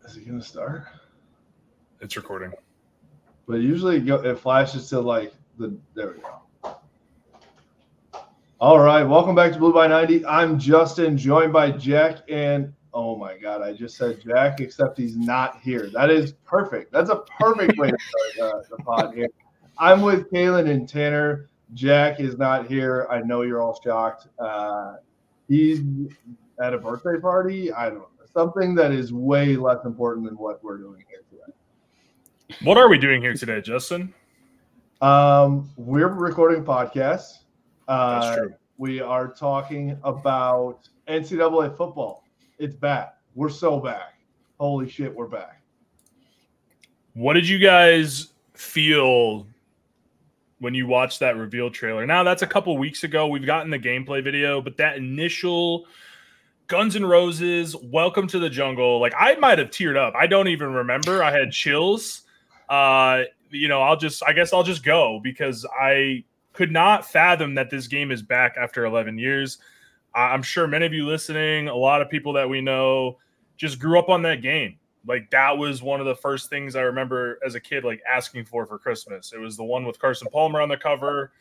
Is it going to start? It's recording. But usually it flashes to like there we go. All right, welcome back to Blue by 90. I'm Justin, joined by Jack, and oh my God, I just said Jack, except he's not here. That is perfect. That's a perfect way to start the pod here. I'm with Kailen and Tanner. Jack is not here. I know you're all shocked. He's at a birthday party. I don't know. Something that is way less important than what we're doing here today. What are we doing here today, Justin? We're recording podcasts. That's true. We are talking about NCAA football. It's back. We're so back. Holy shit, we're back. What did you guys feel when you watched that reveal trailer? Now, that's a couple weeks ago. We've gotten the gameplay video, but that initial Guns N' Roses, Welcome to the Jungle, like I might have teared up. I don't even remember. I had chills. I guess I'll just go because I could not fathom that this game is back after 11 years. I'm sure many of you listening, a lot of people that we know just grew up on that game. Like that was one of the first things I remember as a kid, like asking for Christmas. It was the one with Carson Palmer on the cover.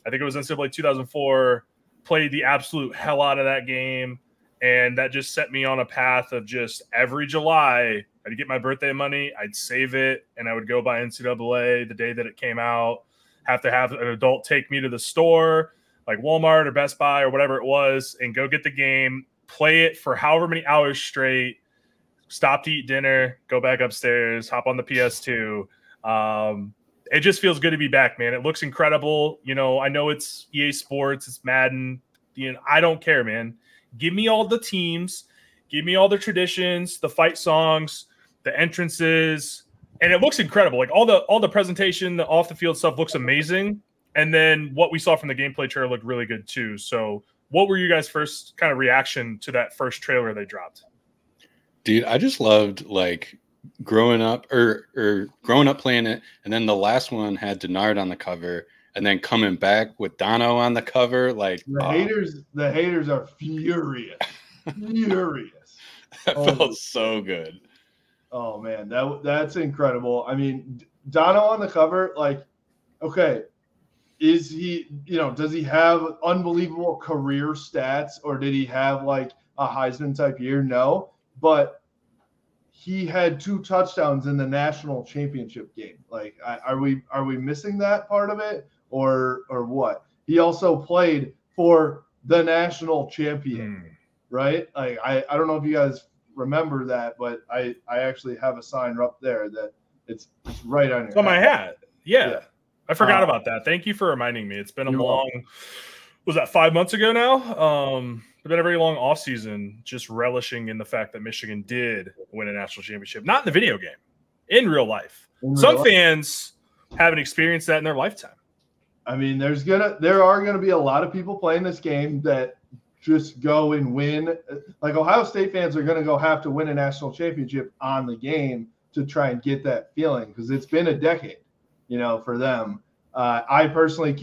I think it was NCAA 2004. Played the absolute hell out of that game. And that just set me on a path of just every July, I'd get my birthday money, I'd save it, and I would go buy NCAA the day that it came out, have to have an adult take me to the store, like Walmart or Best Buy or whatever it was, and go get the game, play it for however many hours straight, stop to eat dinner, go back upstairs, hop on the PS2. It just feels good to be back, man. It looks incredible. You know, I know it's EA Sports, it's Madden. You know, I don't care, man. Give me all the teams, give me all the traditions, the fight songs, the entrances, and it looks incredible. Like all the presentation, the off the field stuff looks amazing. And then what we saw from the gameplay trailer looked really good too. So what were you guys' first kind of reaction to that first trailer they dropped? Dude, I just loved like growing up playing it, and then the last one had Denard on the cover. And then coming back with Dono on the cover, like the haters are furious. Furious. That felt so good. Oh man, that's incredible. I mean, Dono on the cover, like, okay, is he, does he have unbelievable career stats, or did he have like a Heisman type year? No, but he had 2 touchdowns in the national championship game. Like, are we missing that part of it? Or what? He also played for the national champion, right? Like I don't know if you guys remember that, but I actually have a sign up there that it's right on your It's on my hat. Yeah. I forgot about that. Thank you for reminding me. It's been was that 5 months ago now? It's been a very long offseason, just relishing in the fact that Michigan did win a national championship. Not in the video game, in real life. Some fans haven't experienced that in their lifetime. I mean, there are gonna be a lot of people playing this game that just go and win. Like Ohio State fans are gonna have to win a national championship on the game to try and get that feeling, because it's been a decade, for them. I personally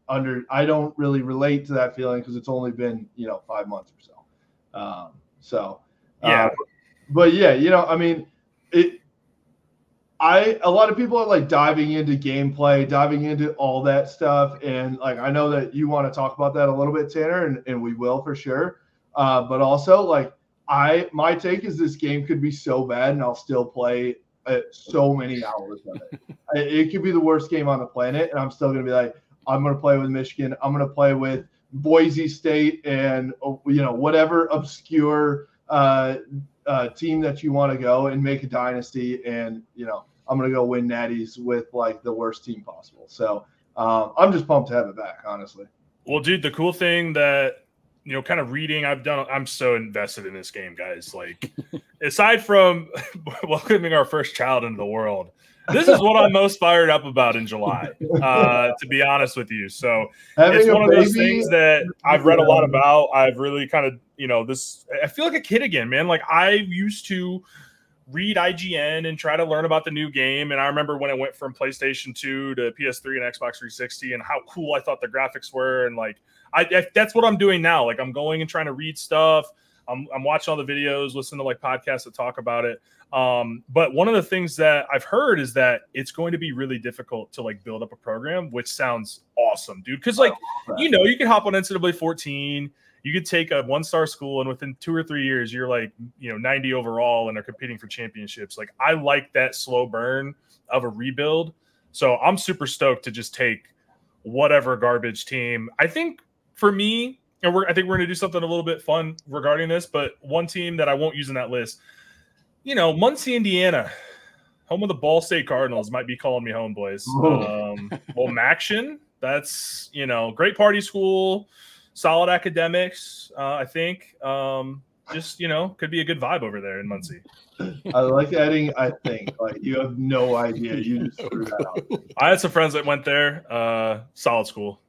I don't really relate to that feeling because it's only been 5 months or so. Yeah, but yeah, I mean it. A lot of people are like diving into gameplay, diving into all that stuff. And like, I know that you want to talk about that a little bit, Tanner, and we will for sure. But also like my take is this game could be so bad and I'll still play so many hours of it. It could be the worst game on the planet. And I'm still going to be like, I'm going to play with Michigan. I'm going to play with Boise State and, whatever obscure team that you want to go and make a dynasty, and I'm gonna go win natties with like the worst team possible. So I'm just pumped to have it back, honestly. Well, dude, the cool thing that kind of reading I'm so invested in this game, guys. Like, aside from welcoming our first child into the world, this is what I'm most fired up about in July, to be honest with you. So it's one of those things that I've read a lot about. I've really kind of, I feel like a kid again, man. Like I used to read IGN and try to learn about the new game. And I remember when it went from PlayStation 2 to PS3 and Xbox 360 and how cool I thought the graphics were. And like, that's what I'm doing now. Like I'm going and trying to read stuff. I'm watching all the videos, listening to like podcasts that talk about it. But one of the things that I've heard is that it's going to be really difficult to like build up a program, which sounds awesome, dude. Because like, you know, you can hop on NCAA 14, you could take a 1-star school, and within 2 or 3 years, you're like, you know, 90 overall, and they're competing for championships. Like, I like that slow burn of a rebuild. So I'm super stoked to just take whatever garbage team. I think for me, and I think we're going to do something a little bit fun regarding this, but one team that I won't use in that list, you know, Muncie, Indiana, home of the Ball State Cardinals, might be calling me home, boys. Well, Maction, that's, you know, great party school, solid academics, I think. Just, you know, could be a good vibe over there in Muncie. I like adding, I think. Like, you have no idea. You just threw that out. I had some friends that went there. Solid school.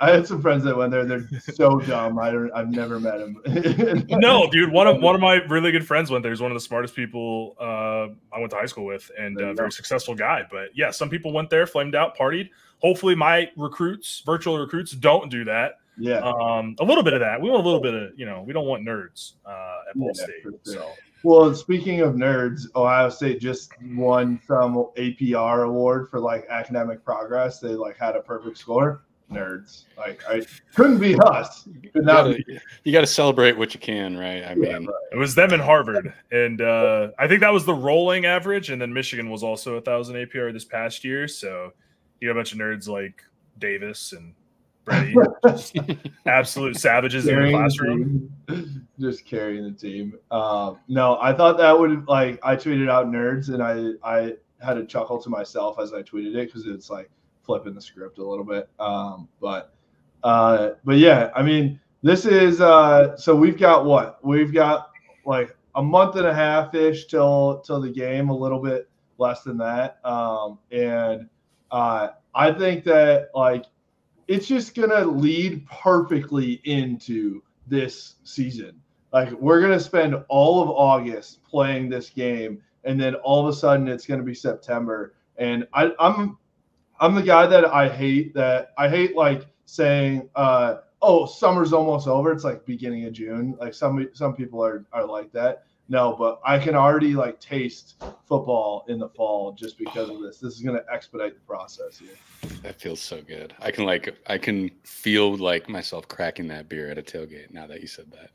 I had some friends that went there. They're so dumb. I've never met them. No, dude. One of my really good friends went there. He's one of the smartest people I went to high school with, and a very successsul guy. But yeah, some people went there, flamed out, partied. Hopefully, my virtual recruits, don't do that. Yeah, a little bit of that. We want a little bit of, you know, we don't want nerds at Ball State. Sure. So. Well, speaking of nerds, Ohio State just won some APR award for like academic progress. They like had a perfect score. Nerds, like, I couldn't be us. You got to celebrate what you can, right? I mean, right. It was them in Harvard, and I think that was the rolling average, and then Michigan was also 1,000 APR this past year. So you got a bunch of nerds like Davis and Brady, absolute savages in the classroom, just carrying the team. No, I thought that would, like, I tweeted out nerds, and I had a chuckle to myself as I tweeted it, because it's like flipping the script a little bit. But yeah, I mean, this is so we've got like a month and a half ish till the game, a little bit less than that. And I think that like it's just gonna lead perfectly into this season. Like, we're gonna spend all of August playing this game, and then all of a sudden it's gonna be September. And I'm the guy that I hate like saying, oh, summer's almost over. It's like beginning of June. Like some people are like that. No, but I can already like taste football in the fall just because of this. This is going to expedite the process here. That feels so good. I can feel like myself cracking that beer at a tailgate now that you said that.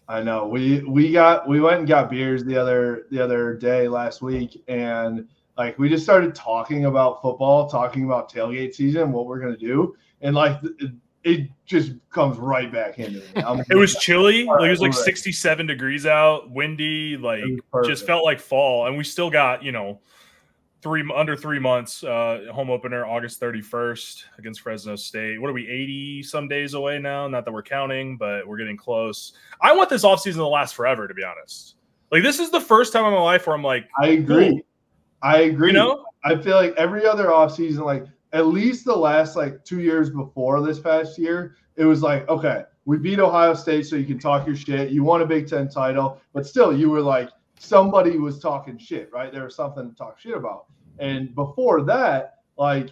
I know. We went and got beers the other day last week, and like, we just started talking about football, talking about tailgate season, what we're going to do. And like, it just comes right back into me. It was chilly. Like, it was like 67 degrees out, windy, like just felt like fall. And we still got, you know, under 3 months, home opener, August 31st against Fresno State. What are we, 80 some days away now? Not that we're counting, but we're getting close. I want this offseason to last forever, to be honest. Like, this is the first time in my life where I'm like, I agree. Cool. I agree. You know? I feel like every other offseason, like at least the last like 2 years before this past year, it was like, okay, we beat Ohio State, so you can talk your shit. You won a Big Ten title, but still you were like, somebody was talking shit, right? There was something to talk shit about. And before that, like,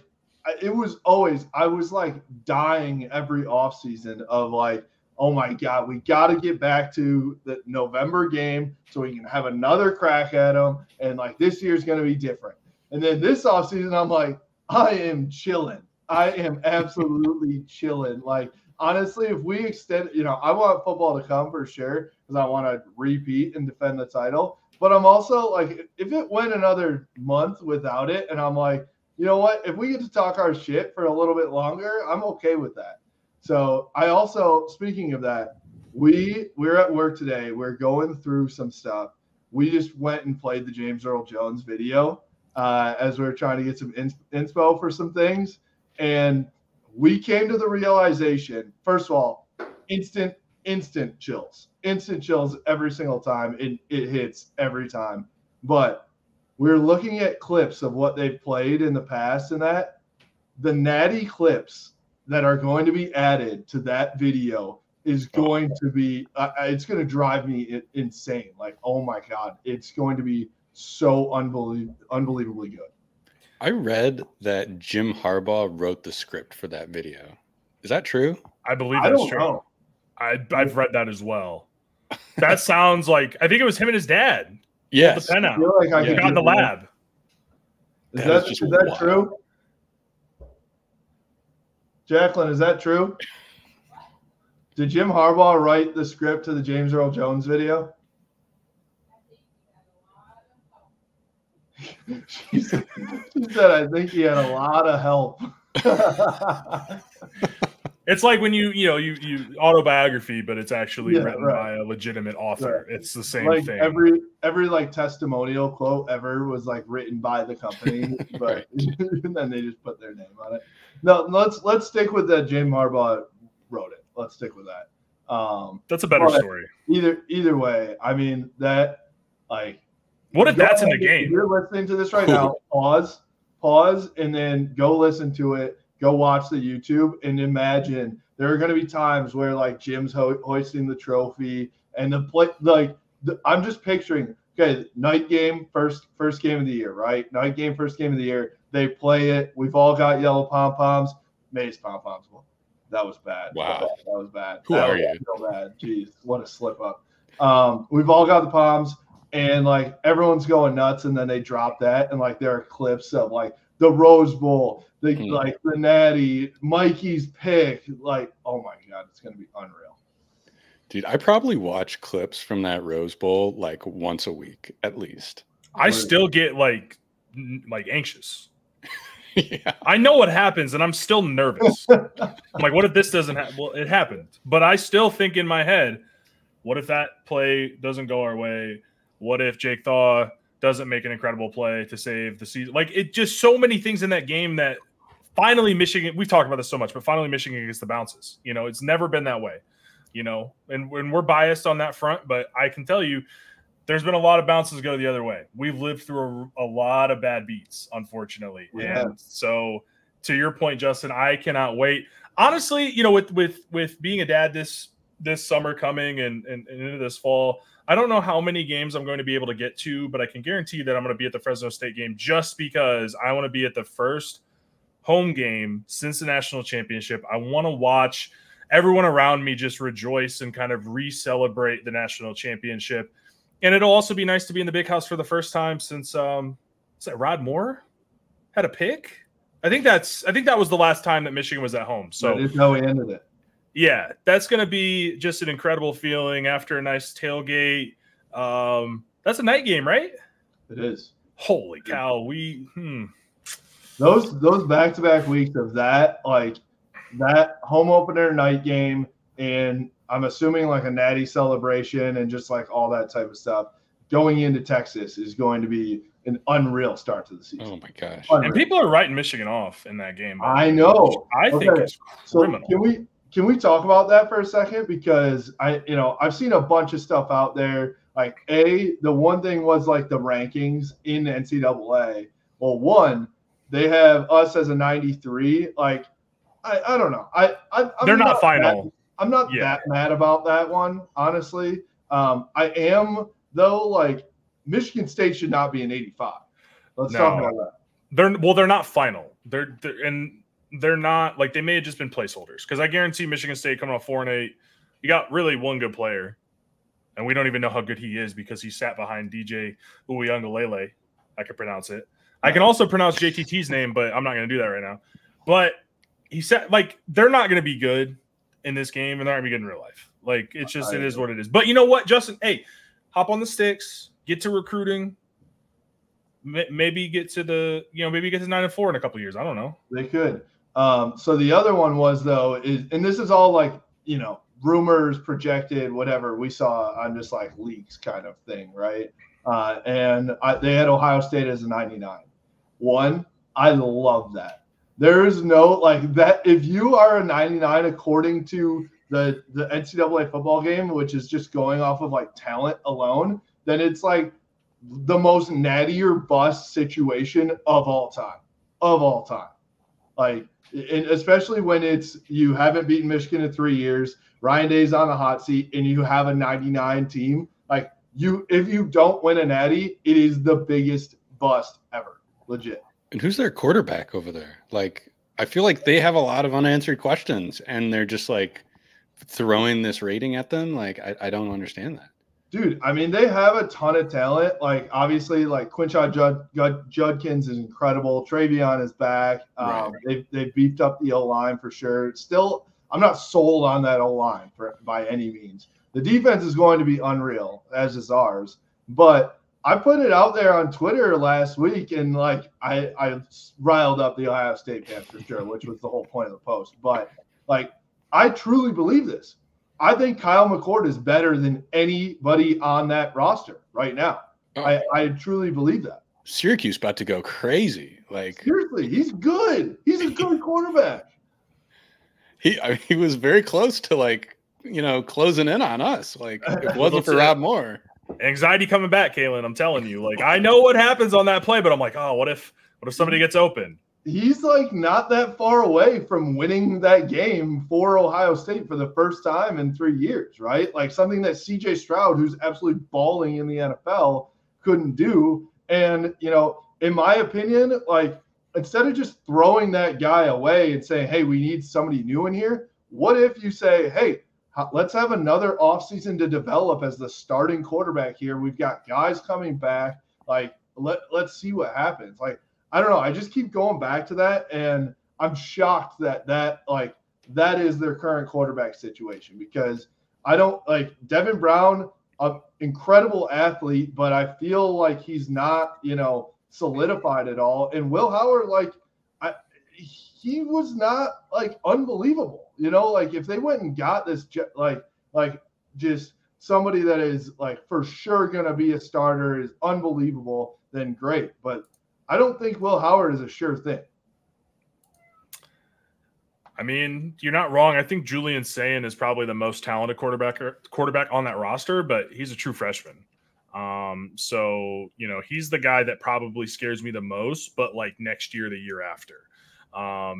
it was always, I was like dying every offseason of like, oh my God, we got to get back to the November game so we can have another crack at them. And like, this year's going to be different. And then this offseason, I'm like, I am chilling. I am absolutely chilling. Like, honestly, if we extend, you know, I want football to come for sure, because I want to repeat and defend the title. But I'm also like, if it went another month without it, and I'm like, you know what, if we get to talk our shit for a little bit longer, I'm okay with that. So I also, speaking of that, we're at work today. We're going through some stuff. We just went and played the James Earl Jones video as we were trying to get some inspo for some things. And we came to the realization, first of all, instant chills every single time. It hits every time. But we're looking at clips of what they've played in the past, and that the natty clips that are going to be added to that video is going to be it's going to drive me insane. Like, oh my God, it's going to be so unbelievably good. I read that Jim Harbaugh wrote the script for that video. Is that true? I believe that's true. I've read that as well. That sounds like, I think it was him and his dad. Yes. The pen out. Like I got in the lab. Is that true? Jacqueline, is that true? Did Jim Harbaugh write the script to the James Earl Jones video? She said, I think he had a lot of help. It's like when you autobiography, but it's actually written by a legitimate author. Right. It's the same thing. Every like testimonial quote ever was like written by the company, but and then they just put their name on it. No, let's stick with that. Jim Harbaugh wrote it. Let's stick with that. That's a better story. Either way, I mean that like. What if that's in the game? If you're listening to this right now, pause, and then go listen to it. Go watch the YouTube and imagine there are going to be times where like Jim's hoisting the trophy and the play. I'm just picturing, okay, night game, first game of the year, right? Night game, first game of the year. They play it. We've all got yellow pom-poms. Maze pom-poms. That was bad. Wow. That was bad. Who are you? So bad. Jeez, what a slip up. We've all got the poms. And like everyone's going nuts, and then they drop that, and like there are clips of like the Rose Bowl, like the Natty, Mikey's pick, like oh my god, it's gonna be unreal. Dude, I probably watch clips from that Rose Bowl like once a week at least. I still get like anxious. Yeah. I know what happens, and I'm still nervous. I'm like, what if this doesn't happen? Well, it happened, but I still think in my head, what if that play doesn't go our way? What if Jake Thaw doesn't make an incredible play to save the season? Like, it just so many things in that game that finally Michigan, we've talked about this so much, but finally Michigan gets the bounces. You know, it's never been that way, you know, and we're biased on that front, but I can tell you there's been a lot of bounces go the other way. We've lived through a lot of bad beats, unfortunately. Yeah. And so to your point, Justin, I cannot wait. Honestly, you know, with being a dad this summer coming and into this fall, I don't know how many games I'm going to be able to get to, but I can guarantee that I'm going to be at the Fresno State game just because I want to be at the first home game since the national championship. I want to watch everyone around me just rejoice and kind of re-celebrate the national championship. And it'll also be nice to be in the big house for the first time since is that Rod Moore had a pick? I think that was the last time that Michigan was at home. So that is how we ended it. Yeah, that's going to be just an incredible feeling after a nice tailgate. That's a night game, right? It is. Holy cow! Those back-to-back weeks of that, like that home opener night game, and I'm assuming like a Natty celebration and just like all that type of stuff going into Texas is going to be an unreal start to the season. Oh my gosh! Unreal. And people are writing Michigan off in that game. I know. I think it's criminal. So can we talk about that for a second? Because I've seen a bunch of stuff out there. Like the one thing was like the rankings in the NCAA. Well, one, they have us as a 93. Like, I don't know. They're not final. I'm not that mad about that one, honestly. I am though. Like Michigan State should not be an 85. Let's talk about that. They're not final. They're not like they may have just been placeholders because I guarantee Michigan State coming off 4-8, you got really one good player, and we don't even know how good he is because he sat behind DJ Uiagalelei. I can pronounce it. I can also pronounce JTT's name, but I'm not going to do that right now. But he said like they're not going to be good in this game, and they're not going to be good in real life. Like it's just it is what it is. But you know what, Justin? Hey, hop on the sticks, get to recruiting. Maybe get to maybe get to 9-4 in a couple of years. I don't know. They could. So the other one was and this is all like, rumors, projected, whatever we saw on just like leaks kind of thing. Right. They had Ohio State as a 99. I love that. There is no like that. If you are a 99, according to the NCAA football game, which is just going off of like talent alone, then it's like the most natty or bust situation of all time. Like, and especially when you haven't beaten Michigan in 3 years, Ryan Day's on the hot seat, and you have a 99 team. Like if you don't win a natty, it is the biggest bust ever. Legit. And who's their quarterback over there? Like, I feel like they have a lot of unanswered questions, and they're just like throwing this rating at them? Like, I don't understand that. Dude, I mean, they have a ton of talent. Like, obviously, like Quinshon Judkins is incredible. Travion is back. Right. They've beefed up the O-line for sure. Still, I'm not sold on that O-line by any means. The defense is going to be unreal, as is ours. But I put it out there on Twitter last week, and like I riled up the Ohio State fans for sure, which was the whole point of the post. But like, I truly believe this. I think Kyle McCord is better than anybody on that roster right now. Oh. I truly believe that. Syracuse about to go crazy. Like, seriously, he's good. He's a good quarterback. He was very close to, like, you know, closing in on us. Like, if it wasn't for Rob Moore. Anxiety coming back, Kailen. I'm telling you. Like, I know what happens on that play, but I'm like, oh, what if somebody gets open? He's like not that far away from winning that game for Ohio State for the first time in 3 years, right? Like something that CJ Stroud, who's absolutely balling in the NFL, couldn't do. And, you know, in my opinion, like instead of just throwing that guy away and saying, hey, we need somebody new in here, what if you say, hey, let's have another offseason to develop as the starting quarterback here. We've got guys coming back. Like, let's see what happens. Like, I don't know. I just keep going back to that, and I'm shocked that is their current quarterback situation because I don't like Devin Brown, an incredible athlete, but I feel like he's not, you know, solidified at all. And Will Howard, like, he was not like unbelievable, you know, like if they went and got this, like just somebody that is like for sure going to be a starter is unbelievable, then great. But I don't think Will Howard is a sure thing. I mean, you're not wrong. I think Julian Sayin is probably the most talented quarterback on that roster, but he's a true freshman. So, you know, he's the guy that probably scares me the most, but like next year, the year after.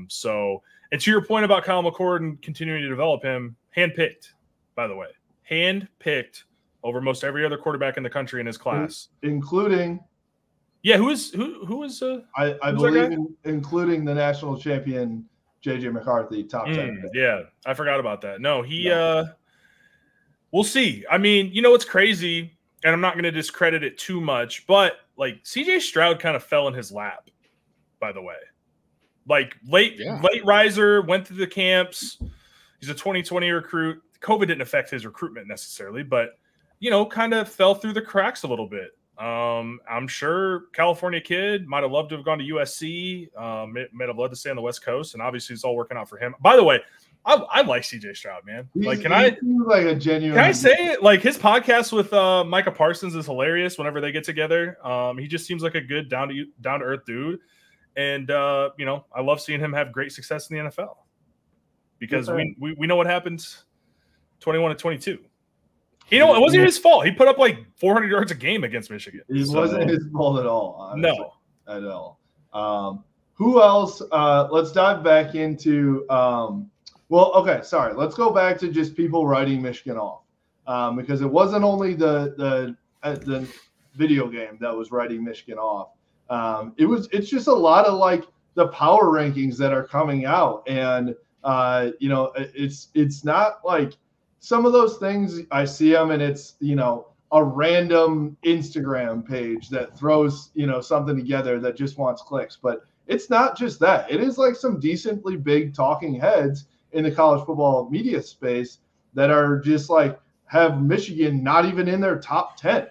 So, and to your point about Kyle McCord and continuing to develop him, handpicked, by the way, handpicked over most every other quarterback in the country in his class, including. Yeah, who is? I believe including the national champion JJ McCarthy, top 10. Yeah, I forgot about that. No, we'll see. I mean, you know what's crazy, and I'm not going to discredit it too much, but like CJ Stroud kind of fell in his lap. By the way, like late riser, went through the camps. He's a 2020 recruit. COVID didn't affect his recruitment necessarily, but you know, kind of fell through the cracks a little bit. I'm sure California kid might have loved to have gone to USC. Might have loved to stay on the West Coast, and obviously it's all working out for him. By the way, I like CJ Stroud, man. Like, can I say it? Like his podcast with Micah Parsons is hilarious. Whenever they get together, he just seems like a good down to earth dude, and you know, I love seeing him have great success in the NFL because we know what happens 21 to 22. You know, it wasn't his fault. He put up like 400 yards a game against Michigan. It wasn't his fault at all. Honestly. No. At all. Who else? Let's dive back into sorry. Let's go back to just people writing Michigan off. Because it wasn't only the video game that was writing Michigan off. It's just a lot of like the power rankings that are coming out. And you know, it's not like some of those things I see them and it's, you know, a random Instagram page that throws, you know, something together that just wants clicks. But it's not just that. It is like some decently big talking heads in the college football media space that are just like have Michigan not even in their top 10.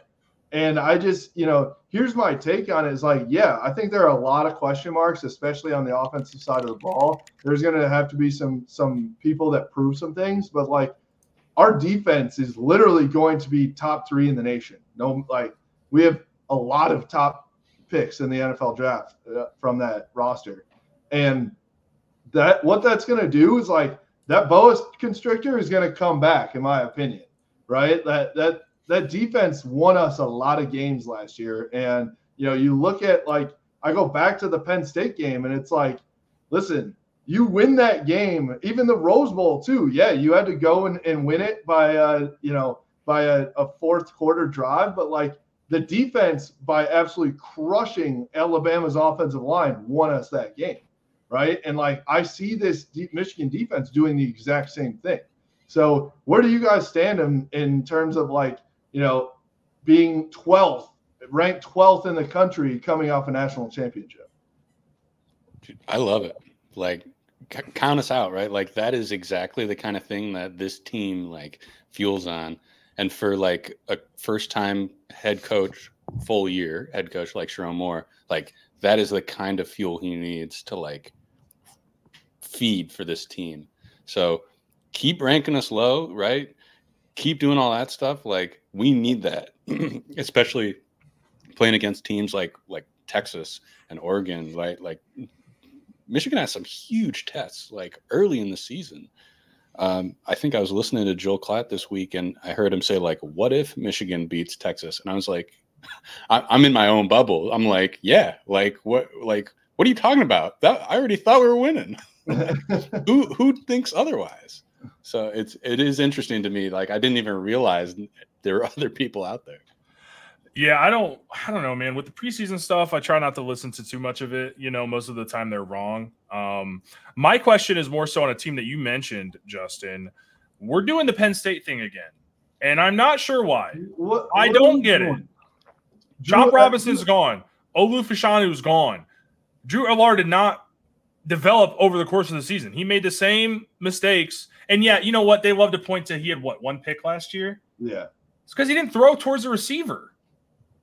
And I just, you know, here's my take on it is like, yeah, I think there are a lot of question marks, especially on the offensive side of the ball. There's going to have to be some people that prove some things, but like, our defense is literally going to be top 3 in the nation. No, like we have a lot of top picks in the NFL draft from that roster. And what that's going to do is like that boa constrictor is going to come back, in my opinion, right? That defense won us a lot of games last year. And, you know, you look at like, I go back to the Penn State game and it's like, listen, you win that game, even the Rose Bowl too. Yeah, you had to go and win it by a fourth quarter drive, but like the defense by absolutely crushing Alabama's offensive line won us that game, right? And like I see this Michigan defense doing the exact same thing. So where do you guys stand in terms of like, being 12th, ranked 12th in the country coming off a national championship? Dude, I love it. Like, count us out, right? Like, that is exactly the kind of thing that this team like fuels on. And for like a first time head coach, full year head coach like Sharon Moore, like that is the kind of fuel he needs to like feed for this team. So keep ranking us low, right? Keep doing all that stuff. Like, we need that, especially playing against teams like Texas and Oregon, right? Like, Michigan has some huge tests like early in the season. I think I was listening to Joel Klatt this week, and I heard him say, like, what if Michigan beats Texas? And I was like, I'm in my own bubble. I'm like, yeah, what are you talking about? That I already thought we were winning. Who thinks otherwise? So it is interesting to me. Like, I didn't even realize there were other people out there. Yeah, I don't know, man. With the preseason stuff, I try not to listen to too much of it. Most of the time they're wrong. My question is more so on a team that you mentioned, Justin. We're doing the Penn State thing again, and I'm not sure why. I don't get it. Chop Robinson's gone. Olu Fashanu's gone. Drew Allard did not develop over the course of the season. He made the same mistakes. And yeah, you know what? They love to point to he had one pick last year? Yeah. It's because he didn't throw towards the receiver.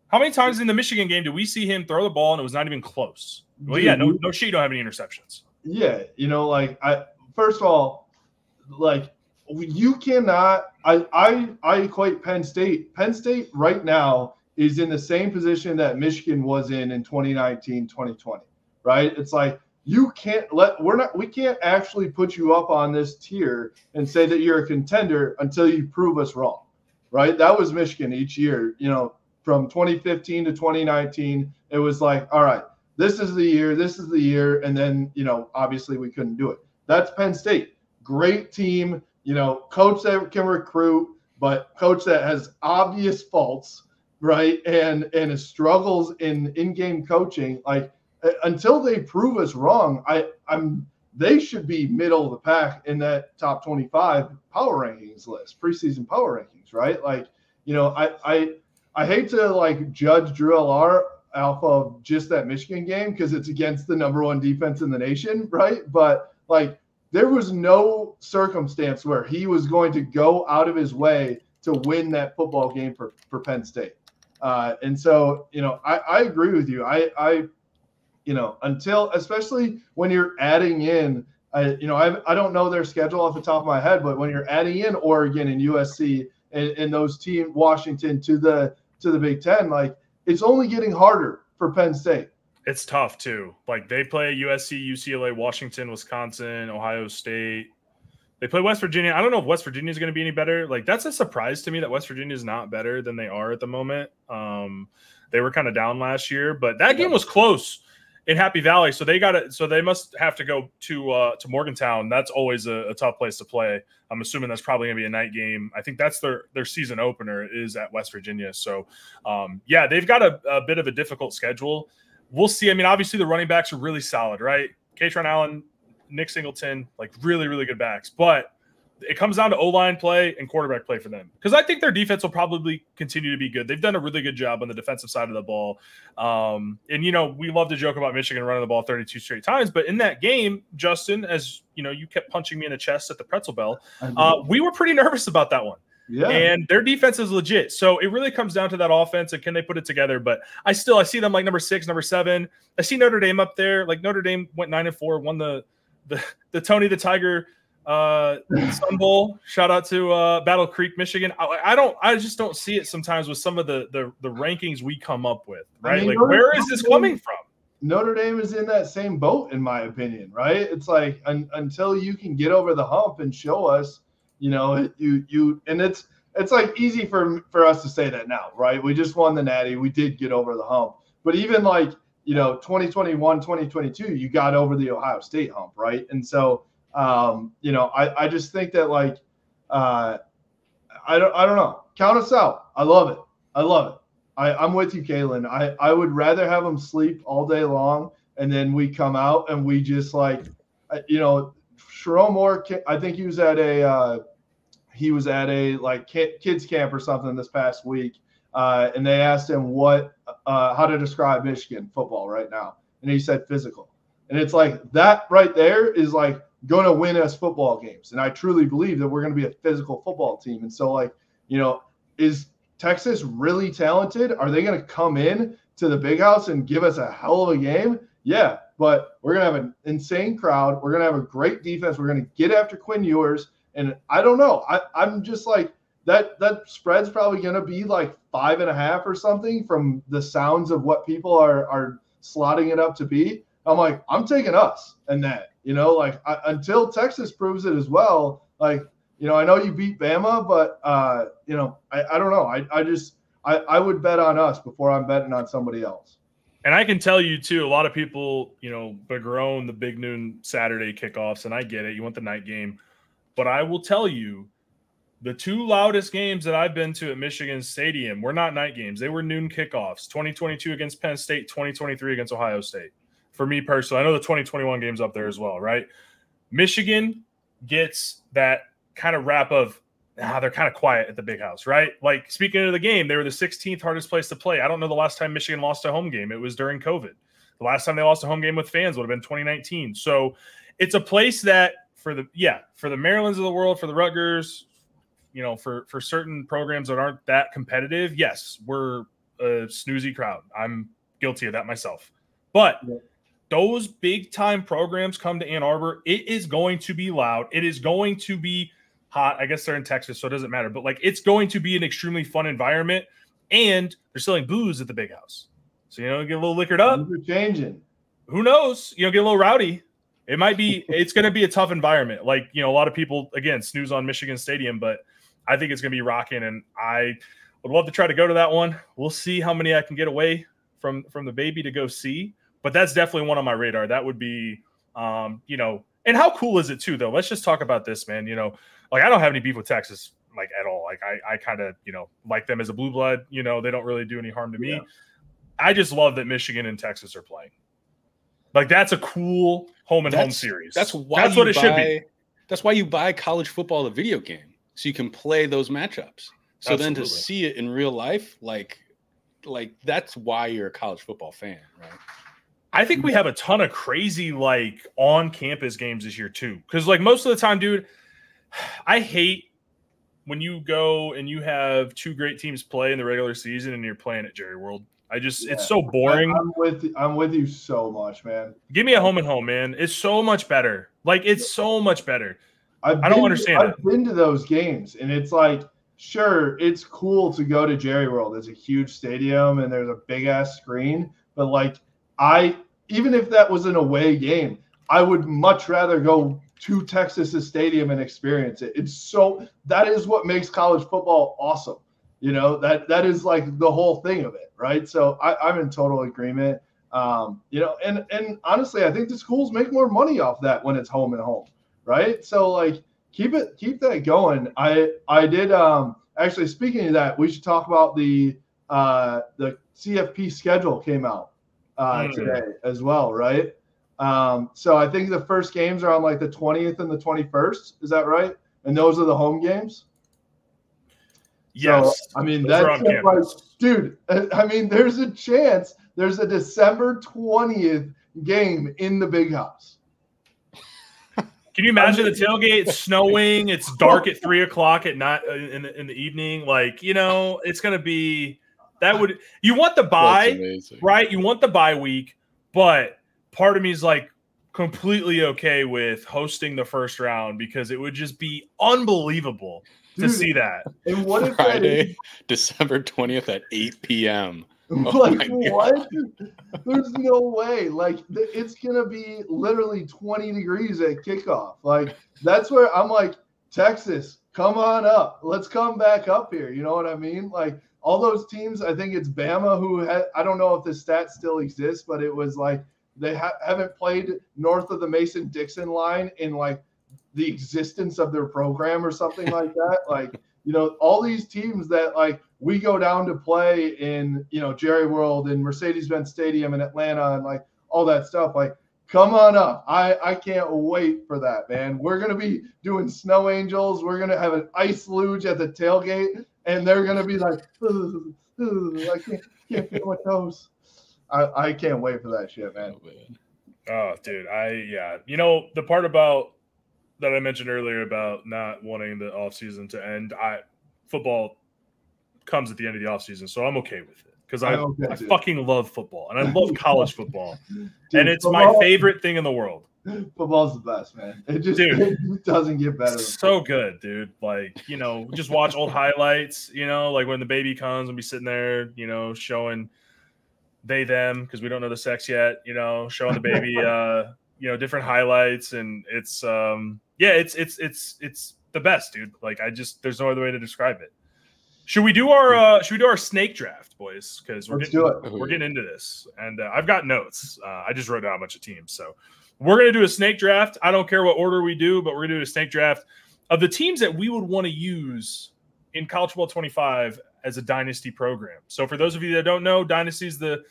How many times in the Michigan game did we see him throw the ball and it was not even close? Well, yeah, no shit, you don't have any interceptions. Yeah, first of all, like, you cannot I equate Penn State. Penn State right now is in the same position that Michigan was in 2019, 2020, right? It's like, we can't actually put you up on this tier and say that you're a contender until you prove us wrong, right? That was Michigan each year, from 2015 to 2019. It was like, all right, this is the year. And then, obviously we couldn't do it. That's Penn State. Great team, coach that can recruit, but coach that has obvious faults, right? And struggles in-game coaching. Like, until they prove us wrong, they should be middle of the pack in that top 25 power rankings list, preseason power rankings, right? Like, I hate to like judge Drew Allard off of just that Michigan game because it's against the #1 defense in the nation, right? But like, there was no circumstance where he was going to go out of his way to win that football game for Penn State. And so, I agree with you. Until, especially when you're adding in, I don't know their schedule off the top of my head, but when you're adding in Oregon and USC and those teams, Washington to the Big Ten, like, it's only getting harder for Penn State. It's tough too. Like, they play USC, UCLA, Washington, Wisconsin, Ohio State. They play West Virginia. I don't know if West Virginia is going to be any better. Like, that's a surprise to me that West Virginia is not better than they are at the moment. They were kind of down last year, but that game was close in Happy Valley. So they got it. So they must have to go to Morgantown. That's always a tough place to play. I'm assuming that's probably going to be a night game. I think that's their season opener is at West Virginia. So yeah, they've got a bit of a difficult schedule. We'll see. I mean, obviously the running backs are really solid, right? Katron Allen, Nick Singleton, like really, really good backs. But it comes down to O-line play and quarterback play for them. Because I think their defense will probably continue to be good. They've done a really good job on the defensive side of the ball. And, we love to joke about Michigan running the ball 32 straight times. But in that game, Justin, as you kept punching me in the chest at the pretzel bell, we were pretty nervous about that one. Yeah. And their defense is legit. So it really comes down to that offense and can they put it together. But I see them like number 6, number 7. I see Notre Dame up there. Like, Notre Dame went 9-4, won the Tony the Tiger Sun Bowl. Shout out to Battle Creek, Michigan. I just don't see it sometimes with some of the rankings we come up with, right? I mean, like, where is this coming from? Notre Dame is in that same boat, in my opinion, right? It's like until you can get over the hump and show us, and it's like easy for us to say that now, right? We just won the Natty. We did get over the hump. But even like, 2021, 2022, you got over the Ohio State hump, right? And so, I just think that, like, I don't know. Count us out. I love it. I'm with you, Kailen. I would rather have them sleep all day long, and then we come out and we just, like, Sharon Moore, I think he was at he was at a like kids camp or something this past week, and they asked him how to describe Michigan football right now, and he said physical. And it's like that right there is like going to win us football games. And I truly believe that we're going to be a physical football team. And so, like, is Texas really talented? Are they going to come in to the Big House and give us a hell of a game? Yeah, but we're going to have an insane crowd. We're going to have a great defense. We're going to get after Quinn Ewers. And I don't know. I'm just like that spread's probably going to be like 5.5 or something from the sounds of what people are slotting it up to be. I'm like, I'm taking us and that, until Texas proves it as well. Like, I know you beat Bama, but, I don't know. I would bet on us before I'm betting on somebody else. And I can tell you, too, a lot of people, begrone the big noon Saturday kickoffs, and I get it. You want the night game. But I will tell you, the 2 loudest games that I've been to at Michigan Stadium were not night games. They were noon kickoffs, 2022 against Penn State, 2023 against Ohio State. For me personally, I know the 2021 game's up there as well, right? Michigan gets that kind of rap of, they're kind of quiet at the Big House, right? Like, speaking of the game, they were the 16th hardest place to play. I don't know the last time Michigan lost a home game. It was during COVID. The last time they lost a home game with fans would have been 2019. So it's a place that for the Marylands of the world, for the Rutgers, for certain programs that aren't that competitive, yes, we're a snoozy crowd. I'm guilty of that myself. But those big-time programs come to Ann Arbor, it is going to be loud. It is going to be hot. I guess they're in Texas, so it doesn't matter. But, it's going to be an extremely fun environment, and they're selling booze at the Big House. So, get a little liquored up. Things are changing. Who knows? Get a little rowdy. It might be – it's going to be a tough environment. Like, a lot of people, again, snooze on Michigan Stadium, but I think it's going to be rocking, and I would love to try to go to that one. We'll see how many I can get away from the baby to go see. But that's definitely one on my radar. That would be, and how cool is it too, though? Let's just talk about this, man. I don't have any beef with Texas, at all. I kind of, like them as a blue blood. They don't really do any harm to me. I just love that Michigan and Texas are playing. That's a cool home series. That's what it should be. That's why you buy college football, the video game, so you can play those matchups. So Absolutely. Then to see it in real life, like that's why you're a college football fan, right? I think we have a ton of crazy on-campus games this year too. Because most of the time, dude, I hate when you go and you have 2 great teams play in the regular season and you're playing at Jerry World. It's so boring. I'm with you so much, man. Give me a home and home, man. It's so much better. It's so much better. I don't understand it. I've been to those games, and it's sure, it's cool to go to Jerry World. It's a huge stadium and there's a big ass screen, but even if that was an away game, I would much rather go to Texas's stadium and experience it. That is what makes college football awesome. That is the whole thing of it, right? So I'm in total agreement. And honestly, I think the schools make more money off that when it's home and home, right? So keep that going. I did actually, speaking of that, we should talk about the CFP schedule came out today as well, right? So I think the first games are on the 20th and the 21st. Is that right? And those are the home games? Yes. So, that's dude, there's a chance there's a December 20th game in the Big House. Can you imagine the tailgate? It's snowing. It's dark at 3:00 at night in the evening. It's going to be you want the bye, right? You want the bye week, but part of me is completely okay with hosting the first round because it would just be unbelievable to see that. And what if Friday, December 20th at 8 p.m. What? There's no way. It's gonna be literally 20 degrees at kickoff. That's where I'm Texas, come on up. Let's come back up here. You know what I mean? All those teams. I think it's Bama who I don't know if the stat still exists, but it was they haven't played north of the Mason-Dixon line in the existence of their program or something like that. All these teams that we go down to play in, Jerry World and Mercedes-Benz Stadium in Atlanta and all that stuff. Come on up. I can't wait for that, man. We're going to be doing snow angels. We're going to have an ice luge at the tailgate, and they're going to be like, I can't feel my toes. I can't wait for that shit, man. Oh, dude. You know, the part about that I mentioned earlier about not wanting the offseason to end, football comes at the end of the offseason, so I'm okay with it. Because I fucking love football, and I love college football. Dude, and it's my favorite thing in the world. Football's the best, man. It doesn't get better. It's so good, dude. Like, you know, just watch old highlights, you know, like when the baby comes and be sitting there, you know, showing they, them, because we don't know the sex yet, you know, showing the baby, you know, different highlights. And it's, it's the best, dude. Like, there's no other way to describe it. Should we do our snake draft, boys? Because we're getting into this, and I've got notes. I just wrote down a bunch of teams, so we're gonna do a snake draft. I don't care what order we do, but we're gonna do a snake draft of the teams that we would want to use in College Football 25 as a dynasty program. So for those of you that don't know, dynasty is the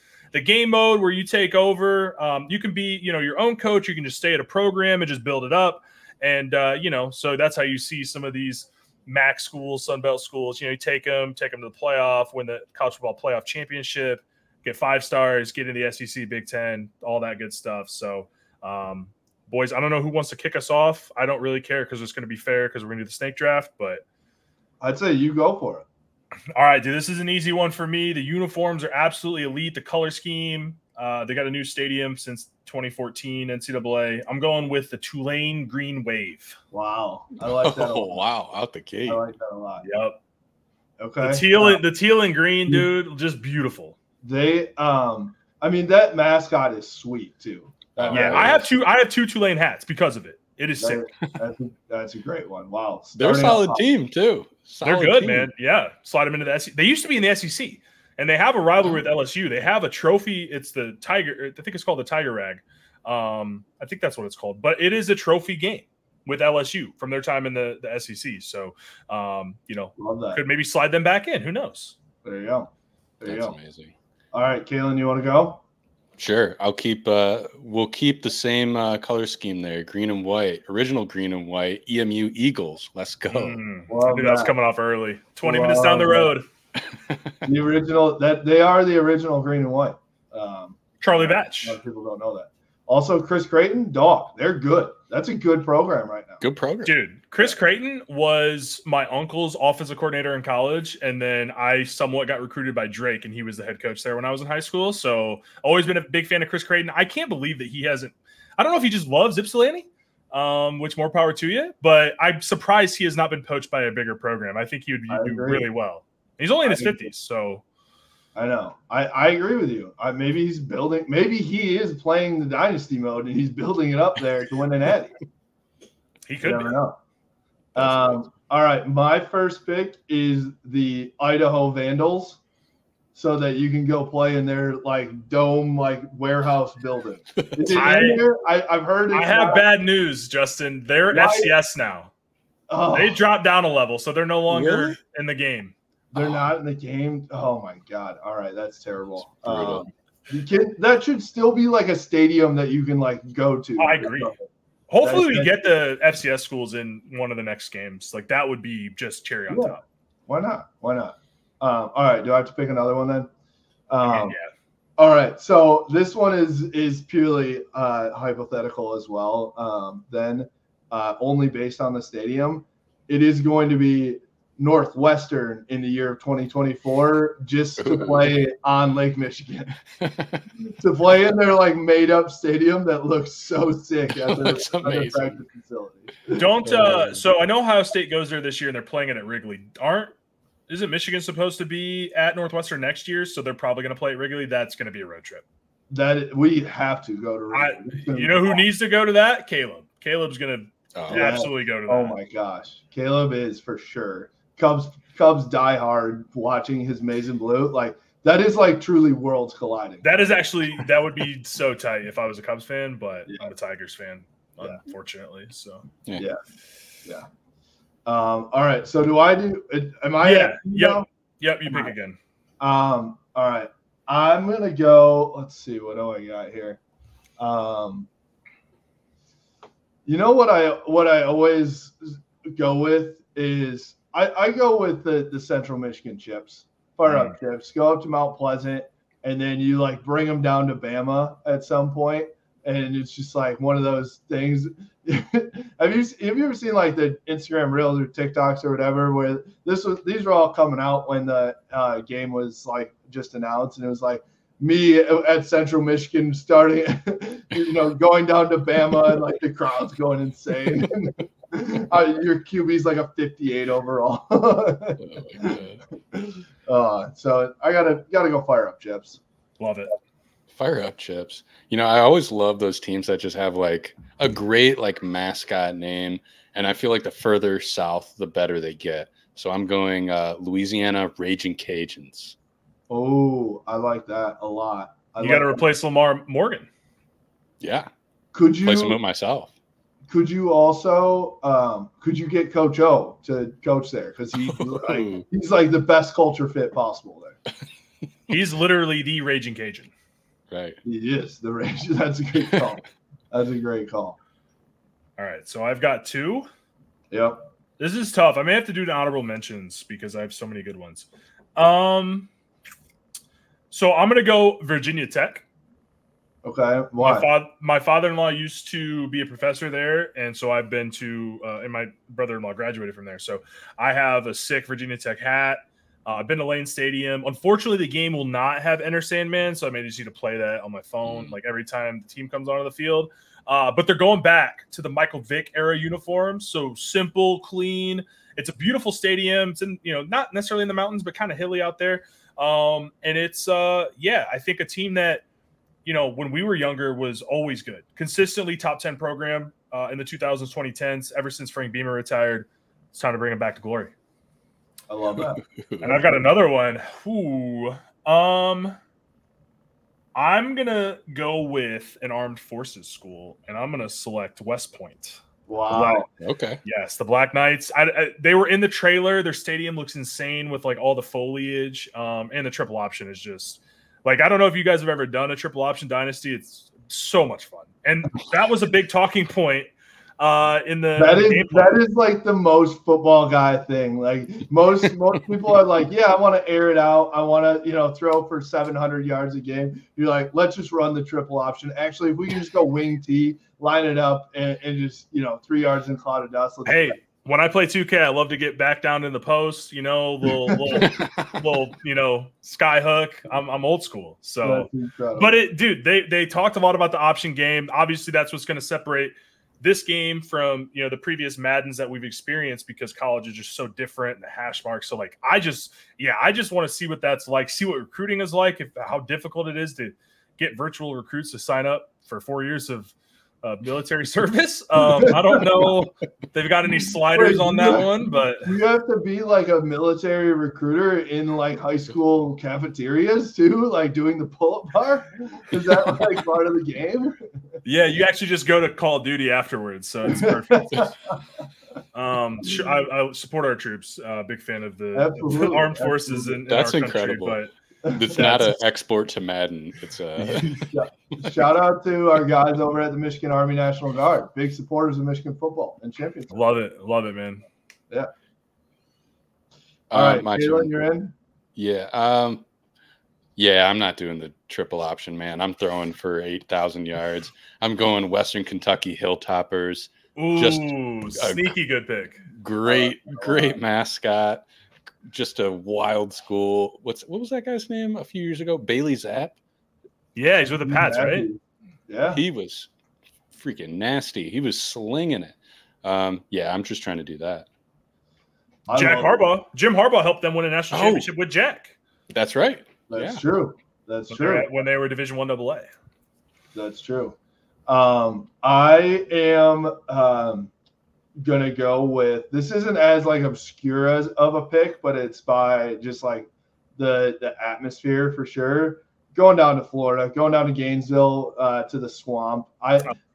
game mode where you take over. You can be, you know, your own coach. You can just stay at a program and just build it up, and you know, so that's how you see some of these MAC schools, Sunbelt schools, you know, you take them to the playoff, win the college football playoff championship, get 5 stars, get into the SEC, Big Ten, all that good stuff. So, boys, I don't know who wants to kick us off. I don't really care because it's going to be fair because we're going to do the snake draft, but I'd say you go for it. All right, dude, this is an easy one for me. The uniforms are absolutely elite. The color scheme, they got a new stadium since 2014 NCAA. I'm going with the Tulane Green Wave. Wow, I like that. Oh, wow, out the gate. I like that a lot. Yep. Okay. The teal and green, dude, just beautiful. They, I mean, that mascot is sweet too. I have two Tulane hats because of it. It is sick. That's a great one. Wow, they're a solid team too. They're good, man. Yeah, slide them into the SEC. They used to be in the SEC. And they have a rivalry with LSU. They have a trophy. It's the Tiger. I think it's called the Tiger Rag. I think that's what it's called. But it is a trophy game with LSU from their time in the SEC. So, you know, could maybe slide them back in. Who knows? There you go. That's amazing. All right, Kailen, you want to go? Sure. I'll keep. We'll keep the same color scheme there. Green and white. Original green and white. EMU Eagles. Let's go. I think that's coming off early. 20 minutes down the road. The original they are the original green and white. Charlie Batch. A lot of people don't know that. Also, Chris Creighton, dog. They're good. That's a good program right now. Good program, dude. Chris Creighton was my uncle's offensive coordinator in college, and then I somewhat got recruited by Drake, and he was the head coach there when I was in high school. So, always been a big fan of Chris Creighton. I can't believe that he hasn't. I don't know if he just loves Ypsilanti, which more power to you. But I'm surprised he has not been poached by a bigger program. I think he would do really well. He's only in his 50s, so I know. I agree with you. Maybe he's building. Maybe he is playing the dynasty mode and he's building it up there to win an Eddie. He could be. Know. All right, my first pick is the Idaho Vandals, so that you can go play in their like dome like warehouse building. I've heard. I have bad news, Justin. They're FCS now. Oh. They dropped down a level, so they're no longer in the game. They're not in the game. Oh my god! All right, that's terrible. That should still be like a stadium that you can like go to. I agree. Hopefully, we get the FCS schools in one of the next games. Like that would be just cherry on top. Why not? Why not? All right. Do I have to pick another one then? Yeah. All right. So this one is purely hypothetical as well. Then only based on the stadium, it is going to be Northwestern in the year of 2024 just to play on Lake Michigan. To play in their like made up stadium that looks so sick as a practice facility. So I know Ohio State goes there this year and they're playing it at Wrigley. Isn't Michigan supposed to be at Northwestern next year? So they're probably going to play at Wrigley. That's going to be a road trip. We have to go to Wrigley. You know who needs to go to that? Caleb. Caleb's going to absolutely go to that. Oh my gosh. Caleb is for sure. Cubs die hard watching his maize and blue. Like that is like truly worlds colliding. That would be so tight if I was a Cubs fan, but I'm a Tigers fan, unfortunately. So yeah. All right. So do I do? Am I? Yeah. Yep. You pick again. All right. I'm gonna go. Let's see. What do I got here? You know what I always go with is I go with the Central Michigan chips, fire up chips. Go up to Mount Pleasant, and then you like bring them down to Bama at some point, and it's just like one of those things. Have you ever seen like the Instagram reels or TikToks or whatever where these were all coming out when the game was like just announced, and it was like me at Central Michigan starting, going down to Bama and like the crowd's going insane. Your QB's like a 58 overall. So I gotta go fire up chips. Love it. Fire up chips. I always love those teams that just have like a great like mascot name, and I feel like the further south, the better they get. So I'm going Louisiana Raging Cajuns. Oh, I like that a lot. You got to replace Lamar Morgan. Yeah. Could you replace him with myself? Could you also could you get Coach O to coach there? Because he's like the best culture fit possible there. He's literally the Raging Cajun. Right. He is the Raging. That's a great call. That's a great call. All right. So I've got 2. Yep. This is tough. I may have to do the honorable mentions because I have so many good ones. So I'm going to go Virginia Tech. Okay. Why? My father-in-law used to be a professor there, and so I've been to and my brother-in-law graduated from there. So I have a sick Virginia Tech hat. I've been to Lane Stadium. Unfortunately, the game will not have Enter Sandman, so I may just need to play that on my phone like every time the team comes onto the field. But they're going back to the Michael Vick era uniforms, so simple, clean. It's a beautiful stadium. It's in, not necessarily in the mountains, but kind of hilly out there. And it's I think a team that when we were younger was always good, consistently top 10 program in the 2000s, 2010s. Ever since Frank Beamer retired, it's time to bring him back to glory. I love that. And I've got another one. I'm gonna go with an armed forces school, and I'm gonna select West Point. Wow. Okay. Yes, the Black Knights. They were in the trailer. Their stadium looks insane with like all the foliage, and the triple option is just like, I don't know if you guys have ever done a triple option dynasty. It's so much fun, and that was a big talking point. That is like the most football guy thing. Like most people are like, yeah, I want to air it out. I want to, throw for 700 yards a game. You're like, let's just run the triple option. Actually, if we can just go wing T, line it up, and just 3 yards in cloud of dust. When I play 2K, I love to get back down in the post, little sky hook. I'm old school. So, but they talked a lot about the option game. Obviously, that's what's going to separate this game from the previous Maddens that we've experienced, because college is just so different and the hash marks. So like I just want to see what that's like, see what recruiting is like, how difficult it is to get virtual recruits to sign up for 4 years of military service. I don't know if they've got any sliders on that one, but you have to be like a military recruiter in like high school cafeterias too, like doing the pull-up bar. Is that like part of the game? Yeah, you actually just go to Call of Duty afterwards, so it's perfect. I support our troops. Big fan of the armed forces in that's our incredible. Country, but it's not an export to Madden. It's shout out to our guys over at the Michigan Army National Guard. Big supporters of Michigan football and championship. Love it, man. Yeah. All right, Kailen, you're in. Yeah. Yeah, I'm not doing the triple option, man. I'm throwing for 8,000 yards. I'm going Western Kentucky Hilltoppers. Ooh, just sneaky good pick. Great mascot. Just a wild school. What was that guy's name a few years ago? Bailey Zapp? Yeah, he's with the Pats, right? Yeah. He was freaking nasty. He was slinging it. Yeah, I'm just trying to do that. Jim Harbaugh helped them win a national championship with Jack. That's right. That's true. That's true. When they were Division I AA. That's true. I am gonna go with, this isn't as like obscure as of a pick, but it's by just like the atmosphere for sure. Going down to Florida, going down to Gainesville, to the Swamp.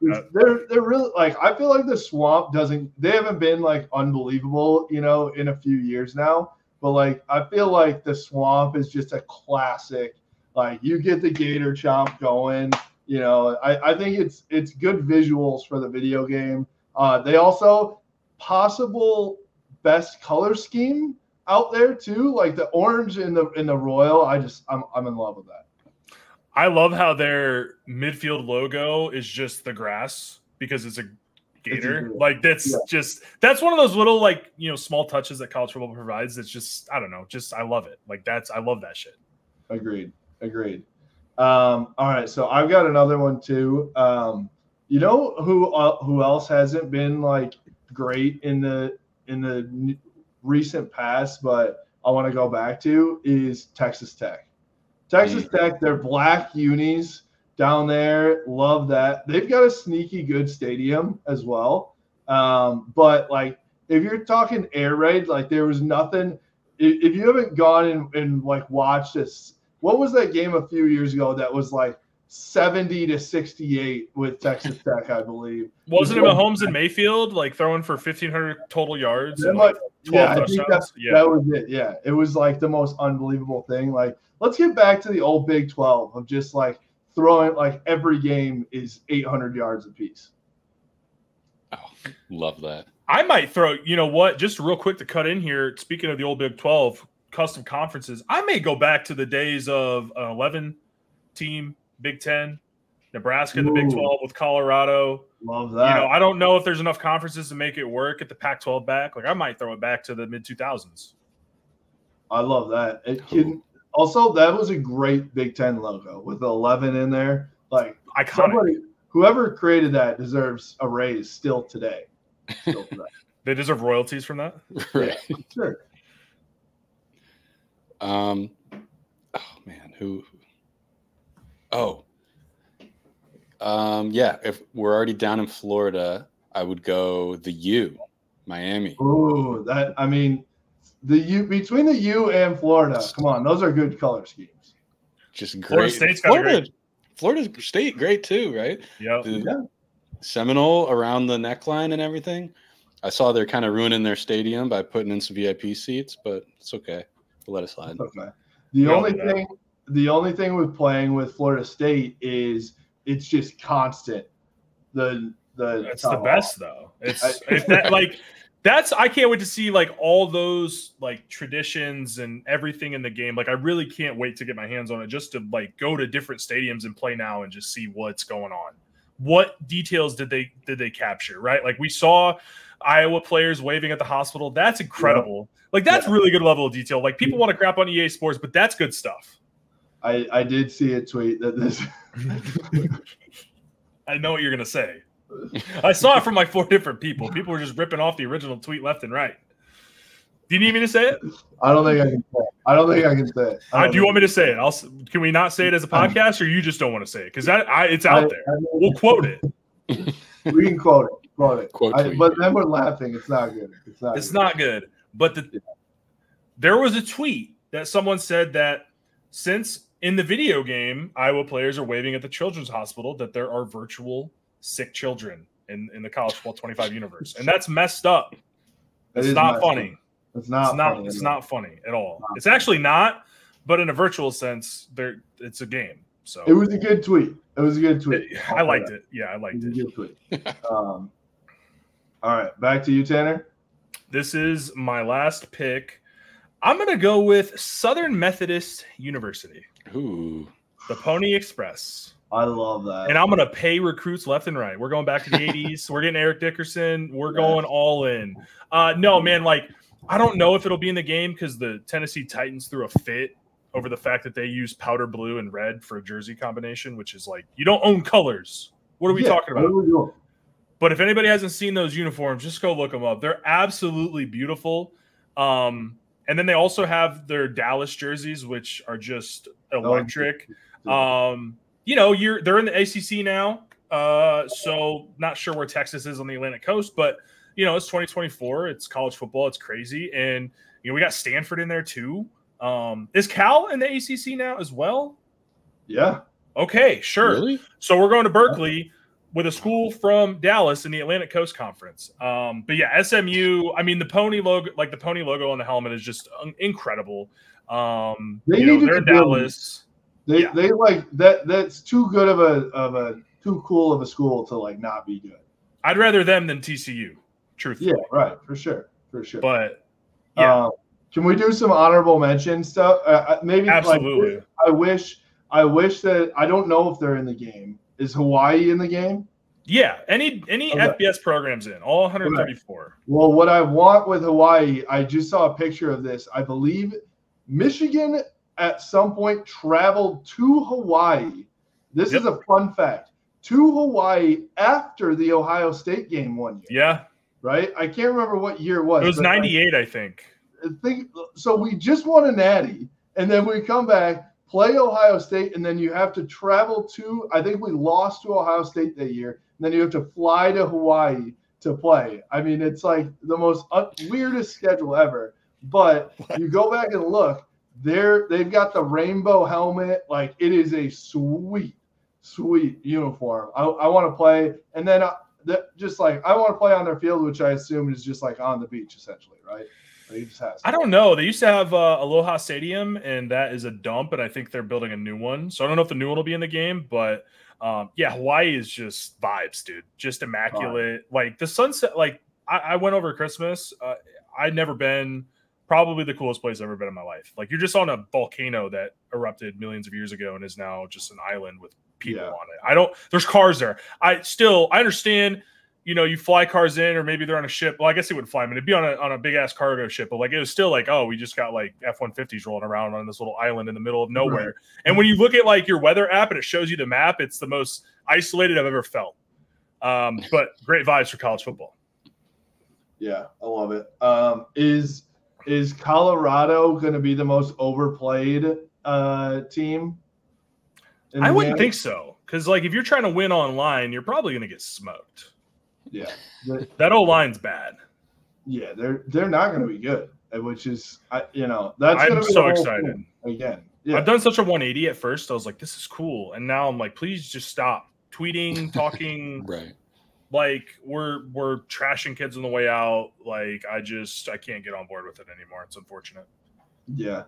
They're really like, I feel like the Swamp they haven't been like unbelievable, in a few years now. But like, I feel like the Swamp is just a classic. Like, you get the Gator Chomp going. I think it's good visuals for the video game. They also possible best color scheme out there too, like the orange in the royal. I'm in love with that. I love how their midfield logo is just the grass because it's a gator. Like that's one of those little like small touches that college football provides. It's just I don't know, I love it. Like I love that shit. Agreed. All right, so I've got another one too. Who else hasn't been like great in the recent past, but I want to go back to is Texas Tech. Texas Tech, their black unis down there, love that. They've got a sneaky good stadium as well. But like if you're talking air raid, like there was nothing. If you haven't gone and like watched this, what was that game a few years ago that was like 70-68 with Texas Tech, I believe. Wasn't it Mahomes and Mayfield like throwing for 1,500 total yards and like 12 touchdowns? That was it. Yeah, it was like the most unbelievable thing. Like, let's get back to the old Big 12 of just like throwing like every game is 800 yards apiece. Oh, love that. I might throw. You know what? Just real quick to cut in here. Speaking of the old Big 12 custom conferences, I may go back to the days of an 11-team Big 10, Nebraska, the Big 12 with Colorado. Love that. I don't know if there's enough conferences to make it work at the Pac-12 back. Like I might throw it back to the mid-2000s. I love that. Also, that was a great Big 10 logo with the 11 in there. Like iconic. Whoever created that deserves a raise still today. They deserve royalties from that? Right. Yeah, sure. Oh man, who? Oh, yeah. If we're already down in Florida, I would go the U, Miami. Ooh, the U between the U and Florida. Come on, those are good color schemes. Just great. Florida State, great too, right? Yeah. Seminole around the neckline and everything. I saw they're kind of ruining their stadium by putting in some VIP seats, but it's okay. We'll let it slide. Okay. The only thing with playing with Florida State is it's just constant. It's the best though. I can't wait to see like all those like traditions and everything in the game. Like I really can't wait to get my hands on it just to like go to different stadiums and play now and just see what's going on. What details did they capture, right? Like we saw Iowa players waving at the hospital. That's incredible. Yeah. Like that's really good level of detail. Like people want to crap on EA Sports, but that's good stuff. I did see a tweet that this. I know what you're gonna say. I saw it from like 4 different people. People were just ripping off the original tweet left and right. Do you need me to say it? I don't think I can say it. Do you want me to say it? Can we not say it as a podcast, or you just don't want to say it? Because it's out there. We'll quote it. We can quote it. But then we're laughing. It's not good. It's not good. But there was a tweet that someone said that since in the video game, Iowa players are waving at the children's hospital, that there are virtual sick children in the College Football 25 universe. And that's messed up. It's not funny. It's not funny at all. It's actually not, but in a virtual sense, it's a game. So it was a good tweet. I liked it. Yeah, I liked it. Good tweet. All right, back to you, Tanner. This is my last pick. I'm going to go with Southern Methodist University. Ooh. The Pony Express. I love that. And I'm going to pay recruits left and right. We're going back to the 80s. We're getting Eric Dickerson. We're going all in. No, man, like, I don't know if it'll be in the game because the Tennessee Titans threw a fit over the fact that they use powder blue and red for a jersey combination, which is like, you don't own colors. What are we talking about? What are we doing? But if anybody hasn't seen those uniforms, just go look them up. They're absolutely beautiful. And then they also have their Dallas jerseys, which are just electric. They're in the ACC now. So not sure where Texas is on the Atlantic coast, but it's 2024. It's college football. It's crazy. And, we got Stanford in there too. Is Cal in the ACC now as well? Yeah. Okay, sure. Really? So we're going to Berkeley with a school from Dallas in the Atlantic Coast Conference. But yeah, SMU, the pony logo, like the pony logo on the helmet is just incredible. They're in Dallas. They like that. That's too good of a too cool of a school to like not be good. I'd rather them than TCU, truthfully. Yeah, right, for sure. But yeah, can we do some honorable mention stuff? Maybe absolutely. Like, I wish that I don't know if they're in the game. Is Hawaii in the game? Yeah, any FBS programs in all 134. Right. Well, what I want with Hawaii, I just saw a picture of this. I believe Michigan at some point traveled to Hawaii. This is a fun fact. To Hawaii after the Ohio State game one year. Yeah. Right? I can't remember what year it was. It was 98, I think. So we just won a natty, and then we come back, play Ohio State, and then you have to travel to – I think we lost to Ohio State that year. And then you have to fly to Hawaii to play. I mean, it's like the most weirdest schedule ever. But you go back and look, they've got the rainbow helmet. Like, it is a sweet uniform. I want to play. And then I want to play on their field, which I assume is just like on the beach, essentially, right? I don't know. They used to have Aloha Stadium, and that is a dump, and I think they're building a new one. So I don't know if the new one will be in the game, but – Hawaii is just vibes, dude. Just immaculate. Like the sunset, like I went over Christmas. I'd never been, probably the coolest place I've ever been in my life. Like you're just on a volcano that erupted millions of years ago and is now just an island with people on it. There's cars there. I understand, you fly cars in, or maybe they're on a ship. Well, I guess they wouldn't fly them. It'd be on a big ass cargo ship, but like it was still like, oh, we just got like F-150s rolling around on this little island in the middle of nowhere. Right. And when you look at like your weather app and it shows you the map, it's the most isolated I've ever felt. But great vibes for college football. Yeah, I love it. Is Colorado going to be the most overplayed team? I wouldn't think so, because like if you're trying to win online, you're probably going to get smoked. Yeah, that O-line's bad. Yeah, they're not going to be good, which is that's. I'm so excited again. Yeah. I've done such a 180 at first. I was like, this is cool, and now I'm like, please just stop tweeting, talking. Right. Like we're trashing kids on the way out. Like I can't get on board with it anymore. It's unfortunate. Yeah.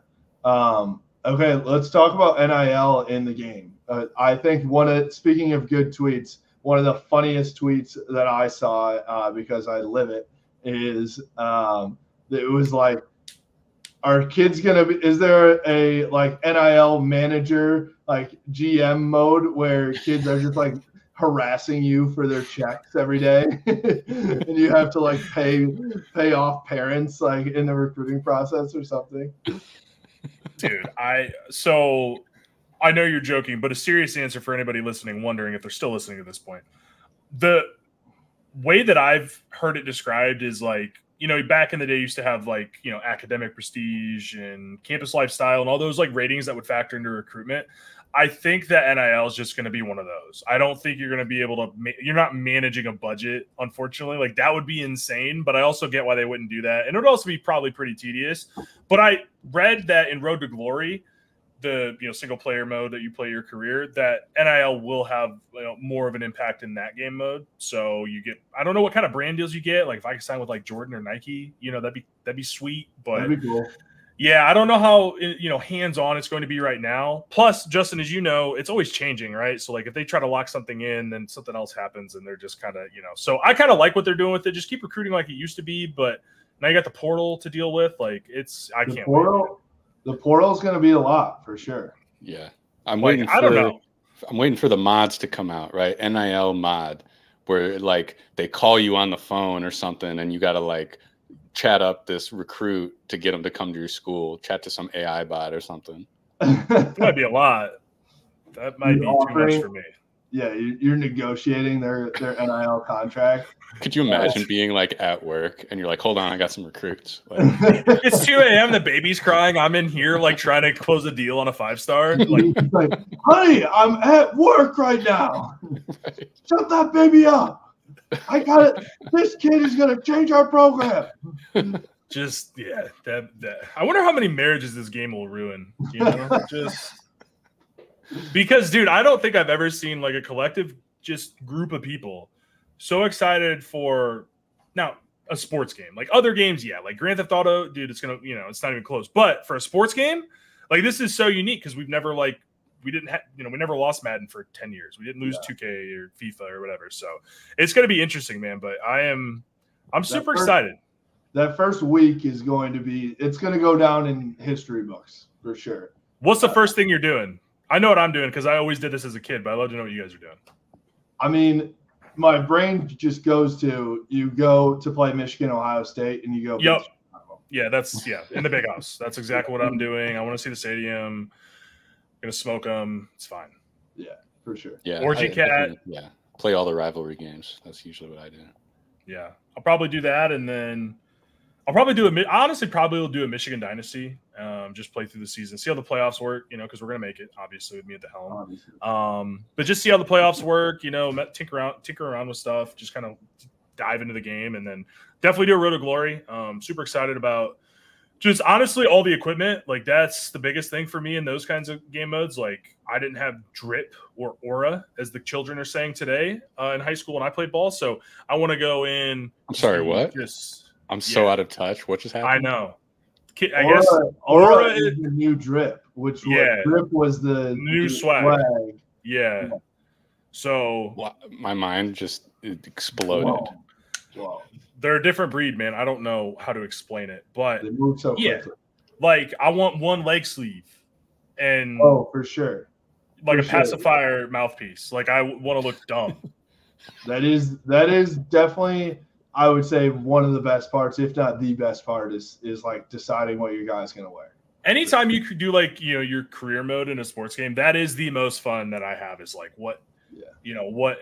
Okay, let's talk about NIL in the game. I think speaking of good tweets, one of the funniest tweets that I saw, because I live it, is it was like, are kids is there a like NIL manager, like GM mode, where kids are just like harassing you for their checks every day and you have to like pay off parents like in the recruiting process or something? Dude, I know you're joking, but a serious answer for anybody listening, wondering if they're still listening at this point. The way that I've heard it described is like, back in the day you used to have like, academic prestige and campus lifestyle and all those like ratings that would factor into recruitment. I think that NIL is just going to be one of those. I don't think you're going to be able to you're not managing a budget, unfortunately. Like that would be insane, but I also get why they wouldn't do that. And it would also be probably pretty tedious. But I read that in Road to Glory, the single player mode that you play your career, that NIL will have more of an impact in that game mode. So you get, I don't know what kind of brand deals you get. Like if I could sign with like Jordan or Nike, that'd be sweet. But that'd be cool. Yeah, I don't know how hands-on it's going to be right now. Plus, Justin, as you know, it's always changing, right? So like if they try to lock something in, then something else happens, and they're just kind of So I kind of like what they're doing with it. Just keep recruiting like it used to be, but now you got the portal to deal with. Like I can't wait. The portal is going to be a lot for sure. Yeah, I'm waiting for the mods to come out, right? NIL mod, where like they call you on the phone or something, and you got to like chat up this recruit to get them to come to your school, chat to some AI bot or something. That might be a lot. That might be too much for me. Yeah, you're negotiating their NIL contract. Could you imagine being like at work and you're like, hold on, I got some recruits. Like, it's 2 a.m. The baby's crying. I'm in here like trying to close a deal on a 5-star. Like, honey, I'm at work right now. Right. Shut that baby up. I got it. This kid is gonna change our program. Just that. I wonder how many marriages this game will ruin. Just because, dude, I don't think I've ever seen like a collective just group of people so excited for now a sports game. Like other games, like Grand Theft Auto, dude, it's gonna, it's not even close. But for a sports game, like this is so unique because we've never like we didn't have, we never lost Madden for 10 years. We didn't lose 2K or FIFA or whatever. So it's going to be interesting, man. But I'm super excited. That first week is going to be, it's going to go down in history books for sure. What's the first thing you're doing? I know what I'm doing because I always did this as a kid, but I'd love to know what you guys are doing. I mean, my brain just goes to, you go to play Michigan, Ohio State, and you go. Yep. Yeah, that's in the big house. That's exactly what I'm doing. I want to see the stadium. Gonna smoke them. It's fine. Yeah, for sure. Yeah. Orgy Cat. Yeah. Play all the rivalry games. That's usually what I do. Yeah. I'll probably do that, and then I'll probably do probably will do a Michigan dynasty. Just play through the season, see how the playoffs work, because we're gonna make it, obviously, with me at the helm. But just see how the playoffs work, tinker around with stuff, just kind of dive into the game, and then definitely do a Road to Glory. Super excited about just honestly all the equipment. Like, that's the biggest thing for me in those kinds of game modes. Like, I didn't have drip or aura, as the children are saying today, in high school when I played ball. So I want to go in. I'm sorry, what? I'm so out of touch. What just happened? I know. I guess Aura is the new drip, which drip was the new swag. Yeah. So my mind just exploded. Wow. They're a different breed, man. I don't know how to explain it, but they move so quickly. Like, I want one leg sleeve, and for sure, like a pacifier mouthpiece. Like, I want to look dumb. That is definitely, I would say, one of the best parts, if not the best part, is like deciding what your guy's gonna wear. Anytime you could do like your career mode in a sports game, that is the most fun that I have. Is like what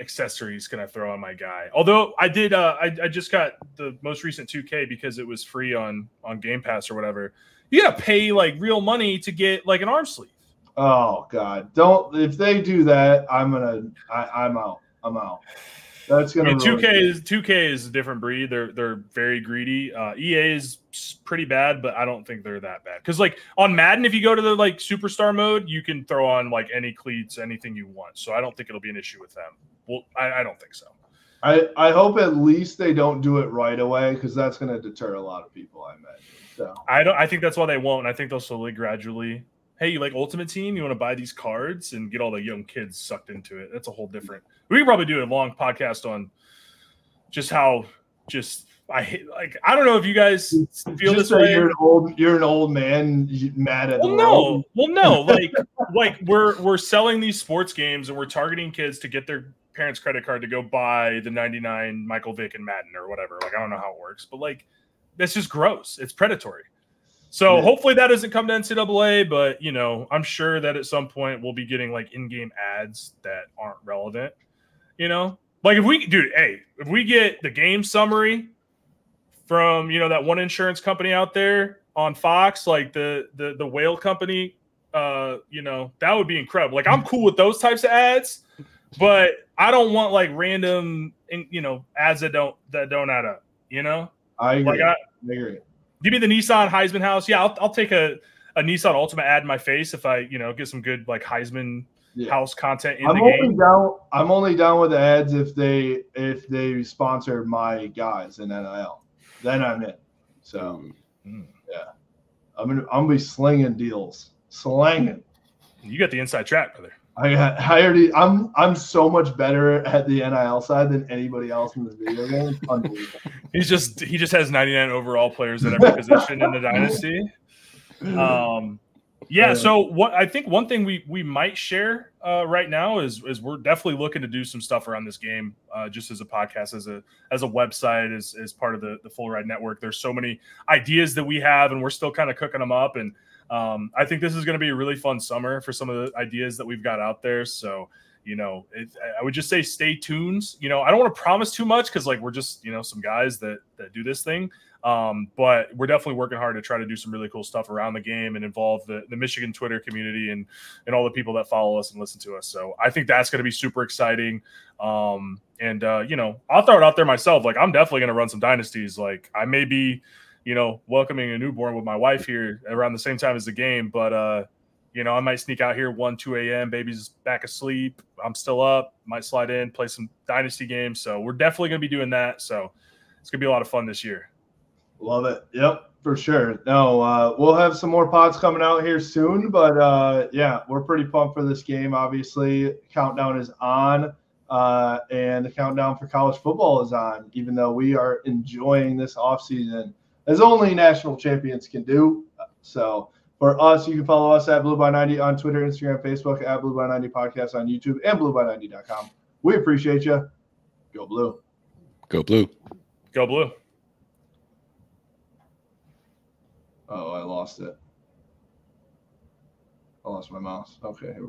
accessories can I throw on my guy? Although I did, I just got the most recent 2K because it was free on Game Pass or whatever. You gotta pay like real money to get like an arm sleeve. Oh God! Don't, if they do that, I'm out. I'm out. That's gonna. 2K is a different breed. They're very greedy. EA is pretty bad, but I don't think they're that bad. Because like on Madden, if you go to the like superstar mode, you can throw on like any cleats, anything you want. So I don't think it'll be an issue with them. Well, I don't think so. I hope at least they don't do it right away, because that's going to deter a lot of people, I imagine. So I think that's why they won't. I think they'll slowly, gradually. Hey, you like Ultimate Team? You want to buy these cards and get all the young kids sucked into it? That's a whole different. We could probably do a long podcast on just how I hate. Like, I don't know if you guys feel this way. You're an old man mad at the world. Well, no. Like we're selling these sports games and we're targeting kids to get their parents' credit card to go buy the 99 Michael Vick and Madden or whatever. Like, I don't know how it works, but like, that's just gross. It's predatory. So hopefully that doesn't come to NCAA, but I'm sure that at some point we'll be getting like in-game ads that aren't relevant. Like if we get the game summary from that one insurance company out there on Fox, like the whale company, that would be incredible. Like, I'm cool with those types of ads, but I don't want like random ads that don't add up. I agree. Like, I agree. Give me the Nissan Heisman house. Yeah, I'll take a Nissan Ultimate ad in my face if I, get some good like Heisman house content in the game. I'm only down with the ads if they sponsor my guys in NIL. Then I'm in. So yeah, I'm gonna be slinging deals, slanging. You got the inside track, brother. I'm so much better at the NIL side than anybody else in the video game. Unbelievable. He just has 99 overall players at every position in the dynasty. So what I think one thing we might share right now is we're definitely looking to do some stuff around this game, just as a podcast, as a website, as part of the Full Ride Network. There's so many ideas that we have, and we're still kind of cooking them up. And I think this is going to be a really fun summer for some of the ideas that we've got out there. So, I would just say stay tuned. I don't want to promise too much because like we're just, some guys that do this thing. But we're definitely working hard to try to do some really cool stuff around the game and involve the Michigan Twitter community and all the people that follow us and listen to us. So I think that's going to be super exciting. I'll throw it out there myself. Like, I'm definitely going to run some dynasties. Like, I may be, welcoming a newborn with my wife here around the same time as the game. But, I might sneak out here 1, 2 a.m. Baby's back asleep. I'm still up. Might slide in, play some dynasty games. So we're definitely going to be doing that. So it's going to be a lot of fun this year. Love it. Yep, For sure. No, we'll have some more pods coming out here soon, but yeah, we're pretty pumped for this game. Obviously, countdown is on, and the countdown for college football is on, even though we are enjoying this offseason as only national champions can do. So for us, you can follow us at Blue by 90 on Twitter, Instagram, Facebook, at Blue by 90 Podcast on YouTube, and blueby90.com. We appreciate you. Go Blue. Go Blue. Go Blue. Oh, I lost it. I lost my mouse. Okay.